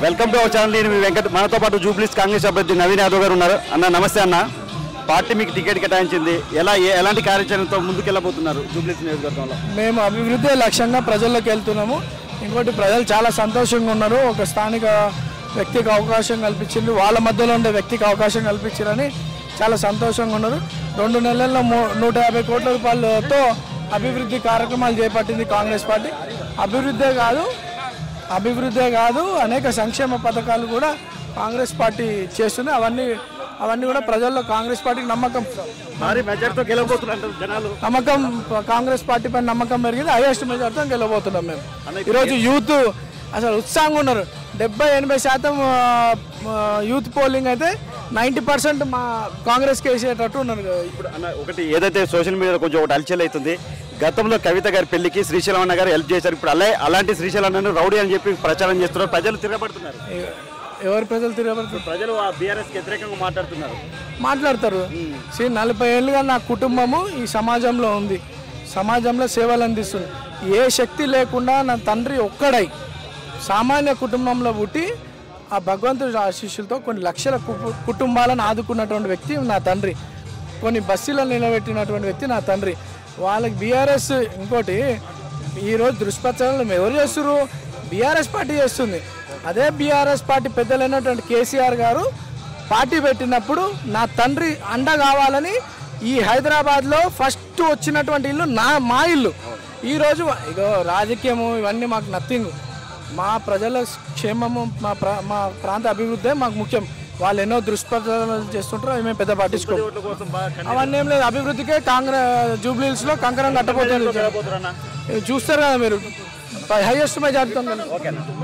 Welcome to our channel. నేను మీ వెంకట్. మనతో పాటు జూబ్లీస్ కాంగ్రెస్ అభ్యర్థి నవీన్ యాదవ్ గారు ఉన్నారు. అన్న నమస్తే అన్న. పార్టీ మీకు టికెట్ కేటాయించింది, ఎలాంటి కార్యాచరణతో ముందుకెళ్ళబోతున్నారు జూబ్లీస్ నియోజకవర్గంలో? మేము అభివృద్ధి లక్ష్యంగా ప్రజల్లోకి వెళ్తున్నాము. ఇంకోటి ప్రజలు చాలా సంతోషంగా ఉన్నారు. ఒక స్థానిక వ్యక్తికి అవకాశం కల్పించింది, వాళ్ళ మధ్యలో ఉండే వ్యక్తికి అవకాశం కల్పించారని చాలా సంతోషంగా ఉన్నారు. 2 నెలల్లో 150 కోట్ల రూపాయలతో అభివృద్ధి కార్యక్రమాలు చేపట్టింది కాంగ్రెస్ పార్టీ. అభివృద్ధే కాదు అనేక సంక్షేమ పథకాలు కూడా కాంగ్రెస్ పార్టీ చేస్తుంది. అవన్నీ కూడా ప్రజల్లో కాంగ్రెస్ పార్టీకి నమ్మకం కాంగ్రెస్ పార్టీ పైన నమ్మకం పెరిగింది. హైయెస్ట్ మెజార్టీతో గెలవబోతున్నాం మేము. ఈరోజు యూత్ అసలు ఉత్సాహంగా ఉన్నారు. 70-80% యూత్ పోలింగ్ అయితే 90% మా కాంగ్రెస్కి వేసేటట్టు ఉన్నారు. ఇప్పుడు ఒకటి ఏదైతే సోషల్ మీడియాలో కొంచెం ఒకటి హల్చల్ అవుతుంది, గతంలో కవిత గారి పెళ్లికి శ్రీశైలం అన్న గారు హెల్ప్ చేశారు. ఇప్పుడు అలాంటి శ్రీశైలం అన్నను రౌడీ అని చెప్పి ప్రచారం చేస్తున్నారు. ప్రజలు తిరగబడుతున్నారు. ఎవరు ప్రజలు తిరగబడుతున్నారు? ప్రజలు బీఆర్ఎస్కి వ్యతిరేకంగా మాట్లాడతారు. 40 ఏళ్ళుగా నా కుటుంబము ఈ సమాజంలో ఉంది, సమాజంలో సేవలు అందిస్తుంది. ఏ శక్తి లేకుండా నా తండ్రి ఒక్కడై సామాన్య కుటుంబంలో పుట్టి ఆ భగవంతుడి ఆశీస్సులతో కొన్ని లక్షల కుటుంబాలను ఆదుకున్నటువంటి వ్యక్తి నా తండ్రి. కొన్ని బస్సులను నిలబెట్టినటువంటి వ్యక్తి నా తండ్రి. వాళ్ళకి బీఆర్ఎస్ ఇంకోటి ఈరోజు దుష్ప్రచారాలు ఎవరు చేస్తున్నారు? బీఆర్ఎస్ పార్టీ చేస్తుంది. అదే బీఆర్ఎస్ పార్టీ పెద్దలైనటువంటి కేసీఆర్ గారు పార్టీ పెట్టినప్పుడు నా తండ్రి అండ కావాలని ఈ హైదరాబాద్లో ఫస్ట్ వచ్చినటువంటి ఇల్లు మా ఇల్లు. ఈరోజు ఇగో రాజకీయము ఇవన్నీ మాకు నథింగ్. మా ప్రజల క్షేమము, మా ప్రాంత అభివృద్ధి మాకు ముఖ్యం. వాళ్ళు ఎన్నో దుష్ప్రచారాలు చేస్తుంటారు, మేము పెద్ద పట్టించుకోము. అవన్నీ ఏం లేదు. అభివృద్ధికే జూబ్లీహిల్స్లో కంకణం కట్టబోతుంది. చూస్తారు కదా మీరు, హైయెస్ట్ మెజార్టీతో.